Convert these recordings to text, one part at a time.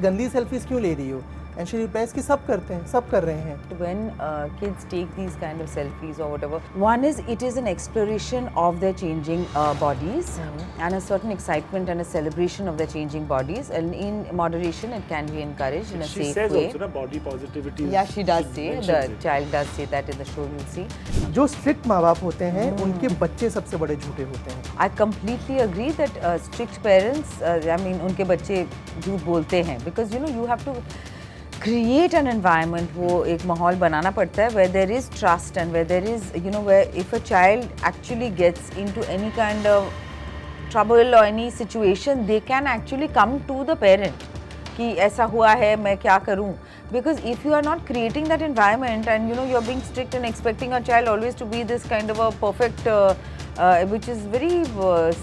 गंदी सेल्फीज क्यों ले रही हो? एंड शी रिप्लाइज कि सब करते हैं, सब कर रहे हैं। When kids take these kind of selfies or whatever, one is it is an exploration of their changing bodies and a certain excitement and a celebration of their changing bodies, and in moderation it can be encouraged in a She safe says way. also na body positivity. Yeah, she does say, the mentions it. child does say that in the show, you'll see. जो strict माँ बाप होते हैं उनके बच्चे सबसे बड़े झूठे होते हैं। I completely agree that strict parents, I mean, उनके बच्चे झूठ बोलते हैं because you know you have to create an environment, वो एक माहौल बनाना पड़ता है where there is trust and where there is, you know, where if a child actually gets into any kind of trouble or any situation, they can actually come to the parent कि ऐसा हुआ है मैं क्या करूं, because if you are not creating that environment and you know you are being strict and expecting a child always to be this kind of a perfect which is very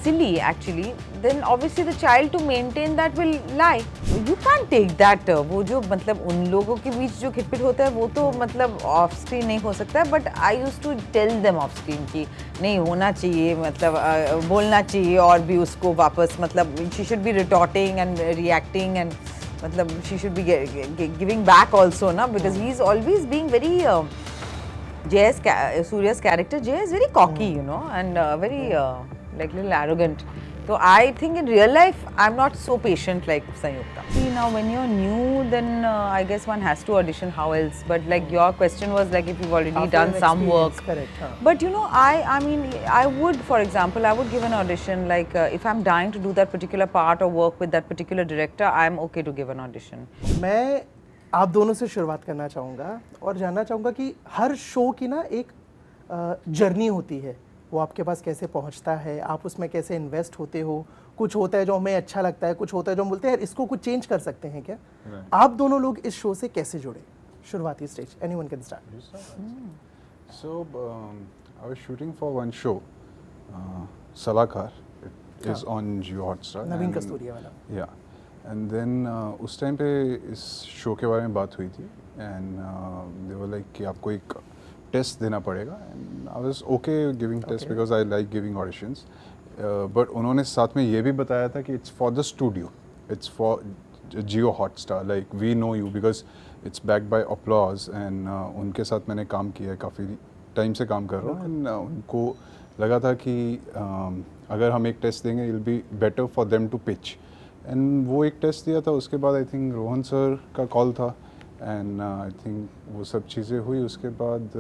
silly actually, then obviously the child to maintain that will lie. You can't take that वो जो मतलब उन लोगों के बीच जो खिटपिट होता है वो तो मतलब ऑफ स्क्रीन नहीं हो सकता है, but I use to tell them off screen कि नहीं होना चाहिए, मतलब बोलना चाहिए और भी उसको वापस, मतलब she should be retorting and reacting and मतलब she should be giving back also na, because he is always being very Surya's character Jay is very cocky, you know, and very like little arrogant. So I think in real life I'm not so patient like Sanyukta. See, now when you're new, then I guess one has to audition. How else? But like your question was like if you've already After done an some work. experience, correct, हाँ. But you know, I mean, I would, for example, I would give an audition. Like if I'm dying to do that particular part or work with that particular director, I'm okay to give an audition. मैं आप दोनों से शुरुआत करना चाहूँगा और जानना चाहूँगा कि हर शो की ना एक जर्नी होती है, वो आपके पास कैसे पहुँचता है, आप उसमें कैसे इन्वेस्ट होते हो, कुछ होता है जो हमें अच्छा लगता है, कुछ होता है जो हम बोलते हैं यार इसको कुछ चेंज कर सकते हैं क्या? आप दोनों लोग इस शो से कैसे जुड़े? शुरुआती stage, anyone can start. So I was shooting for one show, Salakar. It is on Jio Hotstar. Naveen and- Kasturia वाला. Yeah, and then उस टाइम पे इस शो के बारे में बात हुई थी and they were like कि आपको एक टेस्ट देना पड़ेगा and I was okay giving test because I like giving auditions. But उन्होंने साथ में ये भी बताया था कि it's for the studio, it's for Jio Hotstar, like we know you because it's backed by Applause and उनके साथ मैंने काम किया है, काफ़ी टाइम से काम कर रहा हूँ and उनको लगा था कि अगर हम एक टेस्ट देंगे it'll be better for them to pitch. And वो एक टेस्ट दिया था, उसके बाद आई थिंक रोहन सर का कॉल था एंड आई थिंक वो सब चीज़ें हुई, उसके बाद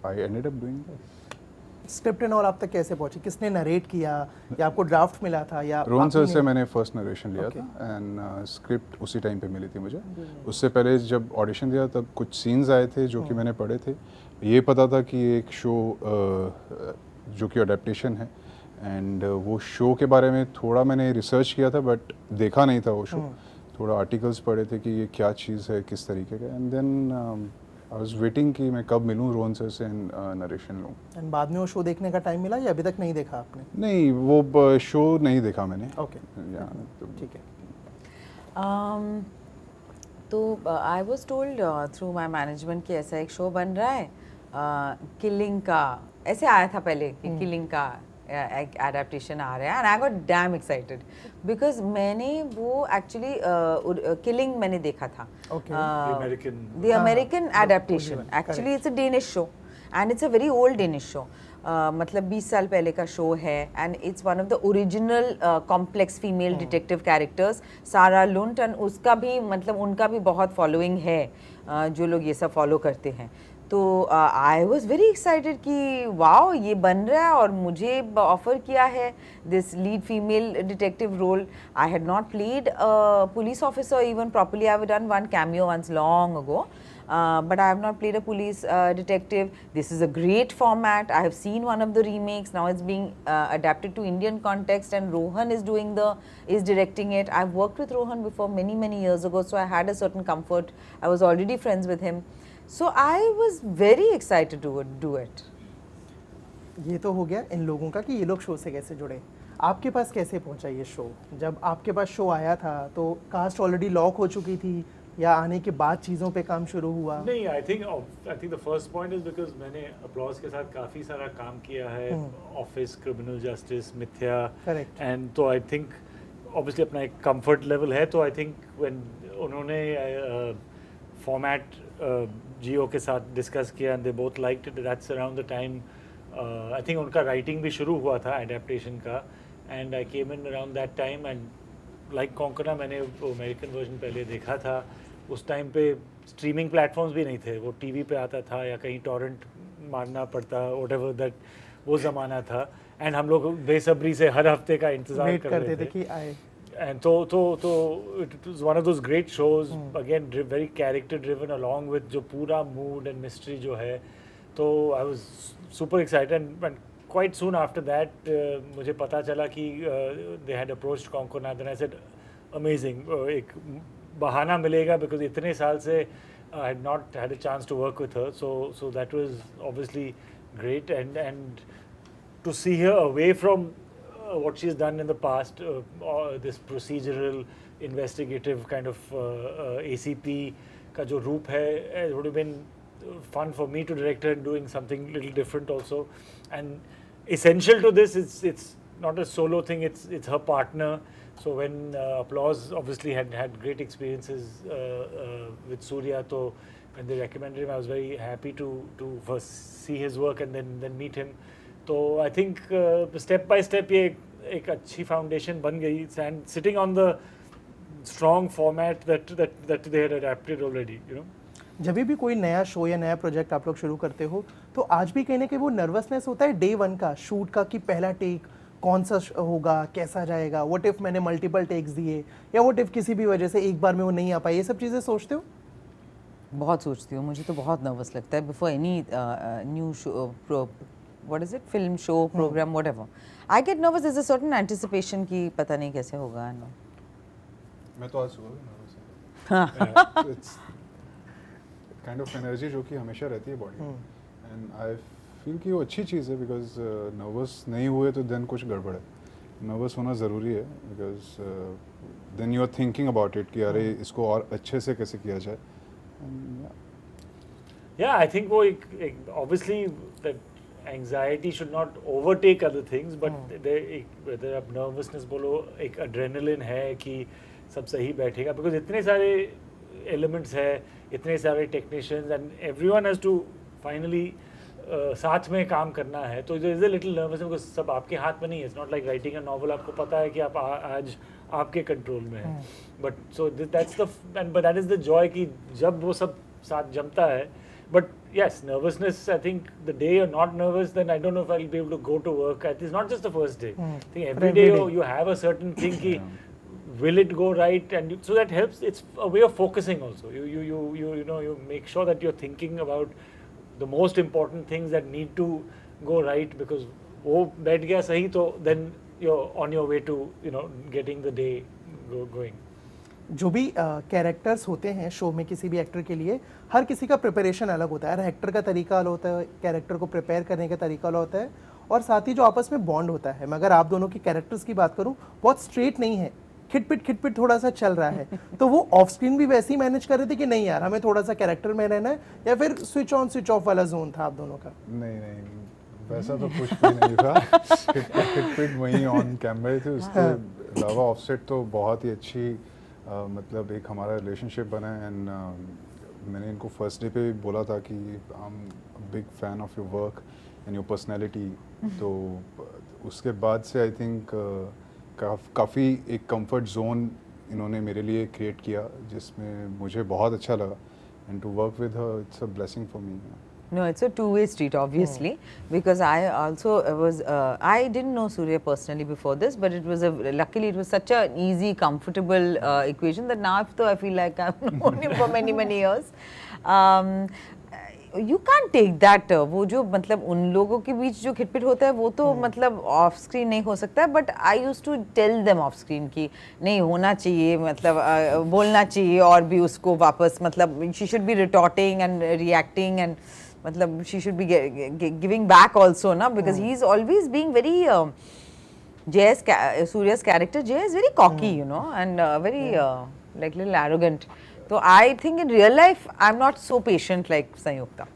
I ended up doing that. Script and all आप तक कैसे पहुंचे? किसने नरेट किया या आपको ड्राफ्ट मिला था या रोहन सर आपने- से मैंने फर्स्ट नरेशन लिया था एंड स्क्रिप्ट उसी टाइम पे मिली थी मुझे. उससे पहले जब ऑडिशन दिया तब कुछ सीन्स आए थे जो कि मैंने पढ़े थे. ये पता था कि एक शो जो कि अडेप्टेशन है एंड वो शो के बारे में थोड़ा मैंने रिसर्च किया था बट देखा नहीं था वो शो. थोड़ा आर्टिकल्स पढ़े थे कि ये क्या चीज़ है, किस तरीके का, and then I was waiting कि मैं कब मिलूँ रोहन सर से एंड नरेशन लूँ. एंड बाद में वो शो देखने का टाइम मिला या अभी तक नहीं देखा आपने? नहीं, वो शो नहीं देखा मैंने. ओके, ठीक है. तो I was told through my management कि ऐसा एक शो बन रहा है किलिंग का, ऐसे आया था पहले कि किलिंग का एक एडेप्टेशन आ रहा है and I got dam excited because मैंने वो एक्चुअली किलिंग मैंने देखा था. Okay. The American adaptation. original, Actually, correct. it's a Danish show, and it's a very old Danish show. मतलब 20 साल पहले का शो है and it's one of the original complex female detective characters, सारा लुंट, and उसका भी मतलब उनका भी बहुत फॉलोइंग है जो लोग ये सब फॉलो करते हैं. तो आई वॉज वेरी एक्साइटेड कि वाओ ये बन रहा है और मुझे ऑफर किया है this lead female detective role. I had not played police officer even properly. I have done one cameo once long ago, but I have not played a police detective. This is a great format. I have seen one of the remakes. Now it's being adapted to Indian context, and Rohan is directing it. I've worked with Rohan before many years ago, so I had a certain comfort. I was already friends with him, so I was very excited to do it. ये तो हो गया इन लोगों का कि ये लोग show से कैसे जुड़े. आपके पास कैसे पहुंचा ये शो? जब आपके पास शो आया था तो कास्ट ऑलरेडी लॉक हो चुकी थी या आने के बाद चीज़ों पे काम शुरू हुआ? नहीं, I think the first point is because मैंने अप्लॉज के साथ काफ़ी सारा काम किया है, ऑफिस, क्रिमिनल जस्टिस, मिथ्या, Correct. एंड तो आई थिंक ऑब्वियसली अपना एक कंफर्ट लेवल है, तो आई थिंक व्हेन उन्होंने फॉर्मेट जियो के साथ डिस्कस किया and they both liked it, that's around the time I think उनका राइटिंग भी शुरू हुआ था एडेप्टेशन का, and I came in around that time and like Konkona मैंने वो अमेरिकन वर्जन पहले देखा था। उस टाइम पे स्ट्रीमिंग प्लेटफॉर्म्स भी नहीं थे, वो टीवी पे आता था या कहीं टॉरेंट मारना पड़ता, व्हाटएवर दैट, वो ज़माना था, एंड हम लोग बेसब्री से हर हफ्ते का इंतज़ार वेट कर करते रहे थे थे कि आए। and so it was one of those great shows, again very character driven, along with जो पूरा mood and mystery जो है, तो I was super excited and quite soon after that मुझे पता चला कि they had approached Konkona, then I said amazing, एक बहाना मिलेगा because इतने साल से I had not had a chance to work with her, so that was obviously great, and to see her away from what she's done in the past, this procedural investigative kind of ACP का जो रूप है, it would have been fun for me to direct her doing something little different also, and essential to this, it's not a solo thing, it's her partner. So when Applause obviously had great experiences with Surya, so when they recommended him, I was very happy to first see his work and then meet him. तो I think step by step ये एक अच्छी foundation बन गई, and sitting on the strong format that they had adapted already, you know. जब भी कोई नया शो या नया प्रोजेक्ट आप लोग शुरू करते हो, तो आज भी कहीं ना कहीं वो नर्वसनेस होता है डे वन का, शूट का, कि पहला टेक कौन सा होगा, कैसा जाएगा, व्हाट इफ मैंने मल्टीपल टेक्स दिए, या व्हाट इफ किसी भी वजह से एक बार में वो नहीं आ पाई, ये सब चीज़ें सोचते हो? बहुत सोचती हूँ, मुझे तो बहुत नर्वस लगता है before any new show, what is it, film show, program, whatever. I get nervous. There's a certain anticipation कि पता नहीं कैसे होगा, no. मैं तो आज सुबह भी nervous हूँ। It's kind of energy जो कि हमेशा रहती है बॉडी में, and I feel कि वो अच्छी चीज़ है, because nervous नहीं हुए तो then कुछ गड़बड़ है। nervous होना ज़रूरी है, because then you are thinking about it कि अरे इसको और अच्छे से कैसे किया जाए। Yeah, I think वो एक obviously that anxiety should not overtake other things, but whether आप nervousness बोलो, एक adrenaline है कि सब सही बैठेगा, because इतने सारे elements है, इतने सारे technicians, and everyone has to finally साथ में काम करना है, तो there is a little nervousness because सब आपके हाथ में नहीं है. It's not like writing a novel, आपको पता है कि आप आज आपके कंट्रोल में है, but so that's the but that is the joy कि जब वो सब साथ जमता है. But yes, nervousness, I think the day you're not nervous, then I don't know if I'll be able to go to work. It's not just the first day. I think every day you have a certain thing ki, will it go right, and so that helps. It's a way of focusing also. You know, you make sure that you're thinking about the most important things that need to go right, because wo baith gaya sahi, to then you're on your way to, you know, getting the day going. जो भी characters होते हैं show में किसी भी actor के लिए, हर किसी का प्रिपरेशन अलग होता है, हर एक्टर का तरीका अलग होता है, कैरेक्टर को प्रिपेयर करने का तरीका अलग होता है, और साथ ही जो आपस में बॉन्ड होता है. मैं अगर आप दोनों की कैरेक्टर्स की बात करूं, बहुत स्ट्रेट नहीं है, खिटपिट थोड़ा सा चल रहा है, तो वो ऑफ स्क्रीन भी वैसे ही मैनेज कर रहे थे कि नहीं यार हमें थोड़ा सा कैरेक्टर में रहना है, या फिर स्विच ऑन स्विच ऑफ वाला जोन था आप दोनों का? नहीं, वैसा तो कुछ भी नहीं था। खिटपिट वहीं ऑन कैमरे थे, उसके अलावा ऑफसेट तो बहुत ही अच्छी मतलब एक हमारा रिलेशनशिप बना है, एंड मैंने इनको फर्स्ट डे पे बोला था कि I am big fan of your work and your personality, तो उसके बाद से आई थिंक काफ़ी एक कंफर्ट जोन इन्होंने मेरे लिए क्रिएट किया, जिसमें मुझे बहुत अच्छा लगा, and to work with her it's a blessing for me. No, it's a two-way street, obviously, because I also was, I didn't know Surya personally before this, but it was luckily it was such an easy, comfortable equation that now I feel like I've known him for many, many years. You can't take that, वो जो मतलब उन लोगों के बीच जो खिटपिट होता है वो तो मतलब ऑफ स्क्रीन नहीं हो सकता है, but I use to tell them off screen कि नहीं होना चाहिए, मतलब बोलना चाहिए, और भी उसको वापस मतलब she should be retorting and reacting, and मतलब she should be giving back also, na, because he is always being very Surya's character Jay is very cocky, you know, and very like little arrogant. So I think in real life I'm not so patient like Sanyukta.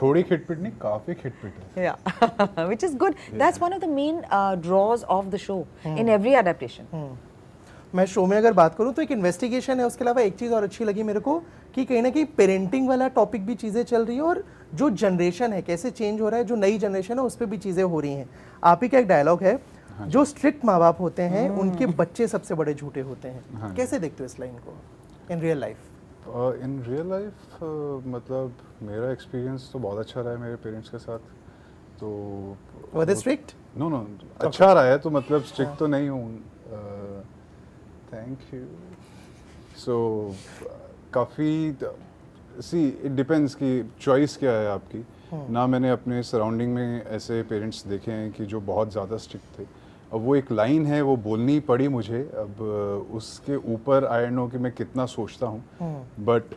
थोड़ी खिटपिट नहीं, काफी खिटपिट है. Yeah, which is good. That's one of the main draws of the show in every adaptation. मैं show में अगर बात करूं तो एक इन्वेस्टिगेशन है, उसके अलावा एक चीज़ और अच्छी लगी मेरे को कि कहीं ना कहीं पेरेंटिंग वाला टॉपिक भी चीज़ें चल रही है, और जो जनरेशन है कैसे चेंज हो रहा है, जो नई जनरेशन है उस पर भी चीज़ें हो रही हैं। आप ही का एक डायलॉग है, जो स्ट्रिक्ट माँ बाप होते हैं उनके बच्चे सबसे बड़े झूठे होते हैं। कैसे देखते हो इस लाइन को in real life? In real life मतलब मेरा एक्सपीरियंस तो बहुत अच्छा रहा है मेरे पेरेंट्स के साथ। तो वर दे स्ट्रिक्ट? नो नो, अच्छा रहा है, तो मतलब स्ट्रिक्ट तो नहीं हूँ। Thank you. सो काफ़ी सी इट डिपेंड्स कि चॉइस क्या है आपकी ना। मैंने अपने सराउंडिंग में ऐसे पेरेंट्स देखे हैं कि जो बहुत ज़्यादा स्ट्रिक्ट थे। अब वो एक लाइन है, वो बोलनी पड़ी मुझे। अब उसके ऊपर आई डोंट नो कि मैं कितना सोचता हूँ, but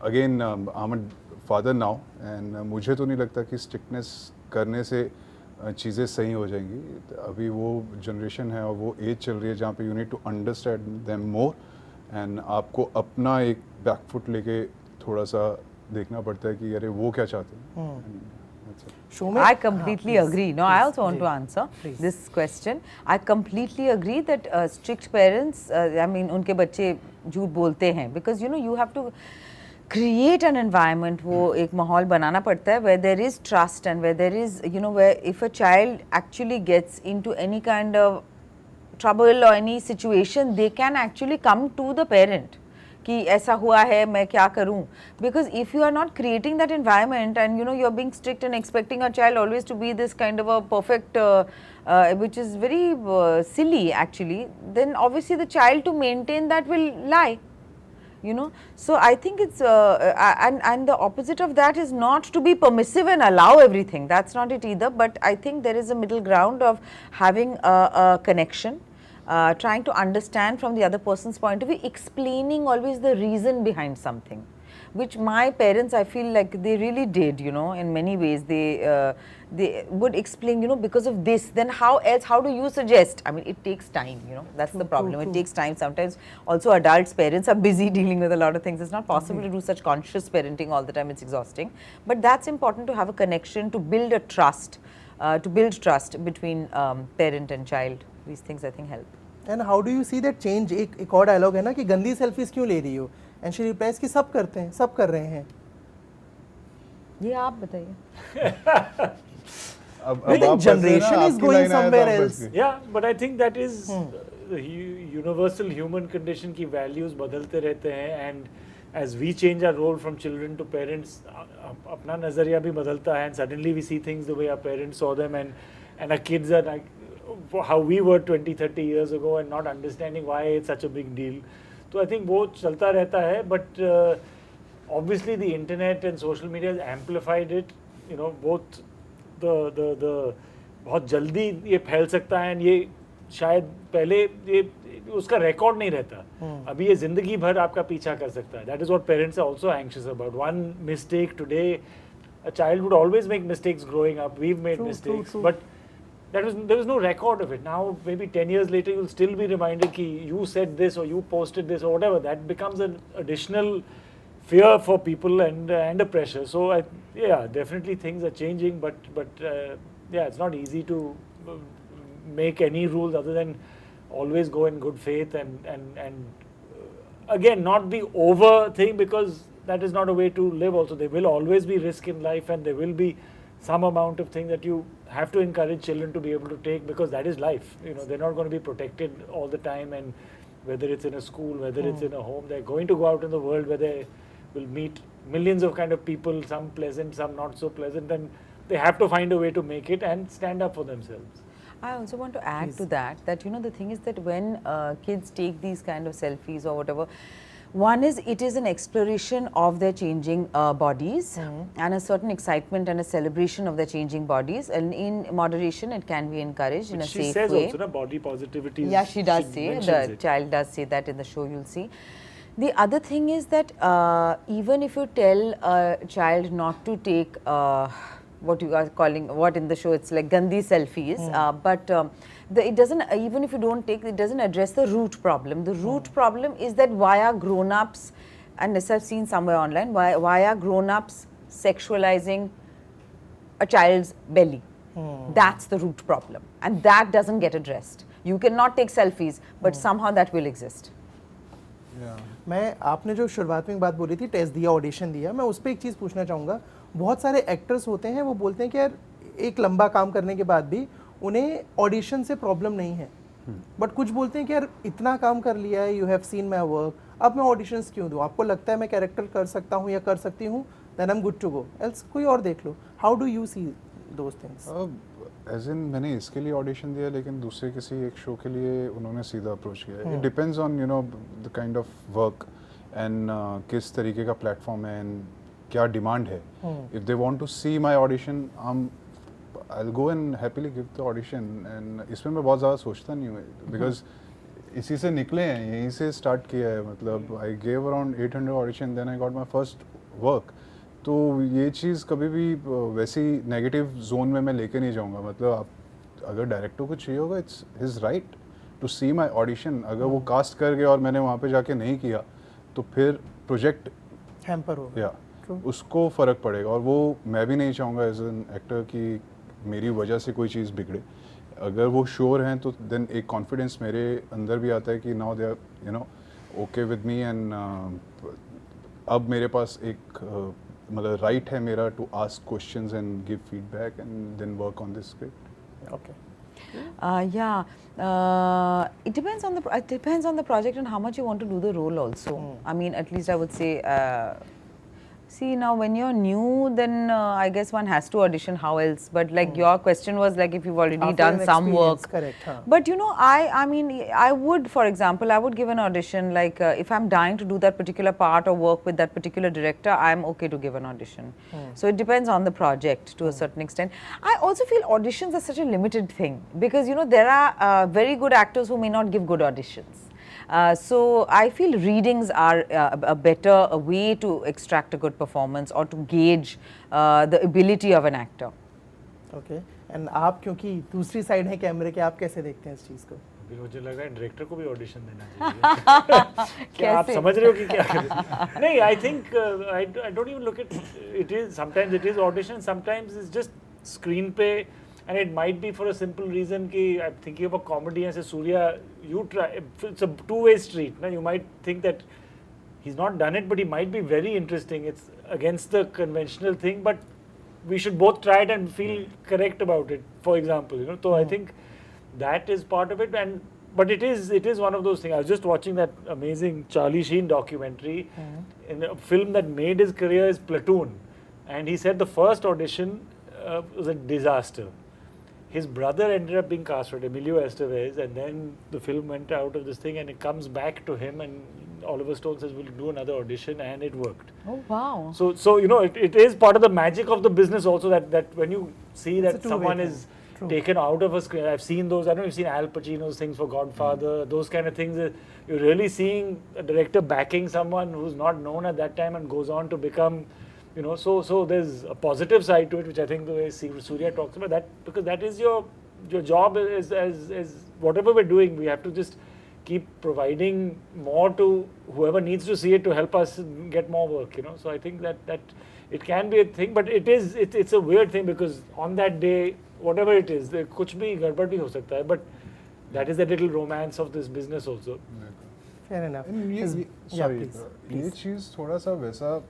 again I am father now and मुझे तो नहीं लगता कि स्ट्रिक्टनेस करने से चीज़ें सही हो जाएंगी। अभी वो जनरेशन है और वो एज चल रही है जहाँ पे you need to understand them more, and आपको अपना एक बैकफुट लेके थोड़ा सा देखना पड़ता है कि अरे वो क्या चाहते हैं। शो में I completely agree. No, I also want to answer Please. this question. I completely agree that strict parents, I mean, उनके बच्चे झूठ बोलते हैं because you have to create an environment, वो एक माहौल बनाना पड़ता है where there is trust and where there is where if a child actually gets into any kind of trouble or any situation, they can actually come to the parent कि ऐसा हुआ है, मैं क्या करूं? Because if you are not creating that environment and you are being strict and expecting a child always to be this kind of a perfect, which is very silly actually, then obviously the child to maintain that will lie. So I think it's and the opposite of that is not to be permissive and allow everything. That's not it either. But I think there is a middle ground of having a connection, trying to understand from the other person's point of view, explaining always the reason behind something, which my parents, I feel like they really did, in many ways. They would explain, because of this, then how else, how do you suggest? I mean, it takes time, that's the problem. It takes time. Sometimes also adults, parents are busy dealing with a lot of things. It's not possible to do such conscious parenting all the time. It's exhausting. But that's important, to have a connection, to build a trust, between parent and child. These things I think help. And how do you see that change? एक और dialogue है ना कि गंदी selfies क्यों ले रही हो, एंड शी रिप्लाइज कि सब करते हैं, सब कर रहे हैं। ये आप बताइए। think generation is going somewhere else. Yeah, but I think that is the universal human condition की values बदलते रहते हैं, and as we change our role from children to parents, अपना नज़रिया भी बदलता है, and suddenly we see things the way our parents saw them, and our kids are like how we were 20-30 years ago and not understanding why it's such a big deal. So I think वो चलता रहता है, but obviously the internet and social media has amplified it. Both the बहुत जल्दी ये फैल सकता है, and ये शायद पहले ये उसका रिकॉर्ड नहीं रहता, अभी ये जिंदगी भर आपका पीछा कर सकता है. That is what parents are also anxious about. One mistake today, a child would always make mistakes growing up. We've made mistakes, but there was no record of it. Now maybe 10 years later you'll still be reminded कि you said this or you posted this or whatever. That becomes an additional fear for people and a pressure. So yeah, definitely things are changing, but yeah, it's not easy to make any rules other than always go in good faith and again not the over thing, because that is not a way to live. Also, there will always be risk in life, and there will be some amount of things that you have to encourage children to be able to take, because that is life. They're not going to be protected all the time, and whether it's in a school, whether it's in a home, they're going to go out in the world where they will meet millions of kind of people, some pleasant, some not so pleasant, and they have to find a way to make it and stand up for themselves. I also want to add to that the thing is that when kids take these kind of selfies or whatever, one is it is an exploration of their changing bodies and a certain excitement and a celebration of their changing bodies, and in moderation it can be encouraged in a safe way. She says also na body positivity. Yeah, she does say, the child does say that in the show, you'll see. The other thing is that even if you tell a child not to take what you are calling, what in the show it's like gandhi selfies, but it doesn't, even if you don't take, it doesn't address the root problem. The root problem is that why are grown-ups, and this I've seen somewhere online, why are grown-ups sexualizing a child's belly? That's the root problem, and that doesn't get addressed. You cannot take selfies, but somehow that will exist. Yeah. मैं आपने जो शुरुआत में एक बात बोली थी, test दिया, ऑडिशन दिया, मैं उस पर एक चीज़ पूछना चाहूँगा। बहुत सारे एक्टर्स होते हैं, वो बोलते हैं कि यार एक लंबा काम करने के बाद भी उन्हें ऑडिशन से प्रॉब्लम नहीं है, बट कुछ बोलते हैं कि यार इतना काम कर लिया है, you have seen my work, अब मैं ऑडिशंस क्यों दूँ? आपको लगता है मैं कैरेक्टर कर सकता हूँ या कर सकती हूँ, then I am good to go, else कोई और देख लो। How do you see those things? As in मैंने इसके लिए ऑडिशन दिया, लेकिन दूसरे किसी एक शो के लिए उन्होंने सीधा अप्रोच किया। It depends on you know the kind of work and किस तरीके का प्लेटफॉर्म है एंड क्या डिमांड है। If they want to see my audition, I will go and happily give the audition. And इसमें मैं बहुत ज़्यादा सोचता नहीं हूँ, बिकॉज इसी से निकले हैं, यहीं से स्टार्ट किया है। मतलब I gave around 800 audition, then I got my first work. तो ये चीज़ कभी भी वैसी नेगेटिव जोन में मैं लेके नहीं जाऊंगा। मतलब आप अगर डायरेक्टर को चाहिए होगा, it's his right to see my audition. अगर वो कास्ट कर गया और मैंने वहाँ पे जाके नहीं किया, तो फिर प्रोजेक्ट हैम्पर होगा। या उसको फ़र्क पड़ेगा, और वो मैं भी नहीं चाहूँगा एज एन एक्टर कि मेरी वजह से कोई चीज़ बिगड़े। अगर वो श्योर हैं तो देन एक कॉन्फिडेंस मेरे अंदर भी आता है कि now they are you know okay with me, and अब मेरे पास एक मतलब राइट है मेरा to ask questions and give feedback and then work on this script. Okay. It depends on the project and how much you want to do the role also. I mean, at least I would say, see now when you're new, then I guess one has to audition. How else? But like your question was like if you've already After done an some experience, work. correct, huh. But you know, I mean, I would, for example, I would give an audition. Like if I'm dying to do that particular part or work with that particular director, I'm okay to give an audition. So it depends on the project to a certain extent. I also feel auditions are such a limited thing because you know there are very good actors who may not give good auditions. So I feel readings are a better way to extract a good performance or to gauge the ability of an actor. Okay. And आप क्योंकि दूसरी side है कैमरे के, आप कैसे देखते हैं इस चीज़ को? अभी मुझे लग रहा है डायरेक्टर को भी ऑडिशन देना चाहिए। क्या आप कैसे? समझ रहे हो कि क्या करें? नहीं, I think I don't even look it, it is sometimes it is audition, sometimes it's just screen पे, and it might be for a simple reason कि I'm thinking of a comedy and say Surya, you try, it's a two-way street, na? You might think that he's not done it, but he might be very interesting. It's against the conventional thing, but we should both try it and feel correct about it, for example, you know. So I think that is part of it, but it is one of those things. I was just watching that amazing Charlie Sheen documentary, in a film that made his career is Platoon, and he said the first audition was a disaster. His brother ended up being cast for it, Emilio Estevez, and then the film went out of this thing and it comes back to him, and Oliver Stone says we'll do another audition, and it worked. Oh wow! So you know it is part of the magic of the business also that when you see It's a that two-way someone thing. is True. taken out of a screen. I've seen those. I don't know if you've seen Al Pacino's things for Godfather, those kind of things. You're really seeing a director backing someone who's not known at that time and goes on to become, you know, so there's a positive side to it, which I think the way Surya talks about that, because that is your job is as whatever we're doing, we have to just keep providing more to whoever needs to see it to help us get more work, you know. So I think that it can be a thing, but it's a weird thing because on that day, whatever it is, kuch bhi gadbad bhi ho sakta hai, but that is the little romance of this business also. Fair enough. Sorry, ये चीज़ थोड़ा सा वैसा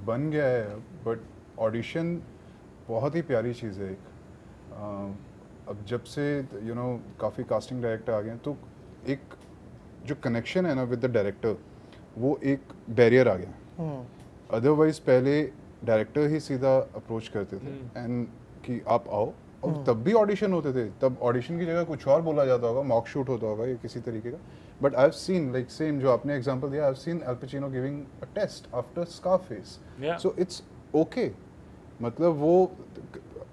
बन गया है, but audition बहुत ही प्यारी चीज़ है एक। अब जब से यू नो काफ़ी कास्टिंग डायरेक्टर आ गए हैं, तो एक जो कनेक्शन है ना विद द डायरेक्टर, वो एक बैरियर आ गया। अदरवाइज पहले डायरेक्टर ही सीधा अप्रोच करते थे एंड कि आप आओ, और तब भी ऑडिशन होते थे। तब ऑडिशन की जगह कुछ और बोला जाता होगा, मॉक शूट होता होगा या किसी तरीके का। But I have seen like same जो आपने एग्जांपल दिया, I have seen Al Pacino giving a test after Scarface, so it's okay. मतलब वो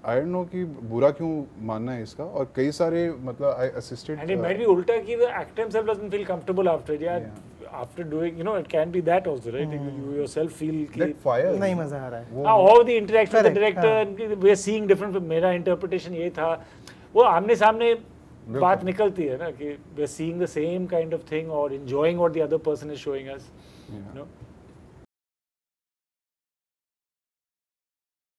आई डोंट नो कि बुरा क्यों मानना है इसका, और कई सारे मतलब आई assisted, And it might be ulta ki the actor himself doesn't feel comfortable after it. Yeah, after doing, you know, it can be that also, right? You yourself feel ki, that fire नहीं मज़ा आ रहा है। all the interaction with the Correct, director, and we are seeing different. मेरा interpretation ये था, वो आमने सामने बात निकलती है ना कि we are seeing the same kind of thing or enjoying what the other person is showing us. You know?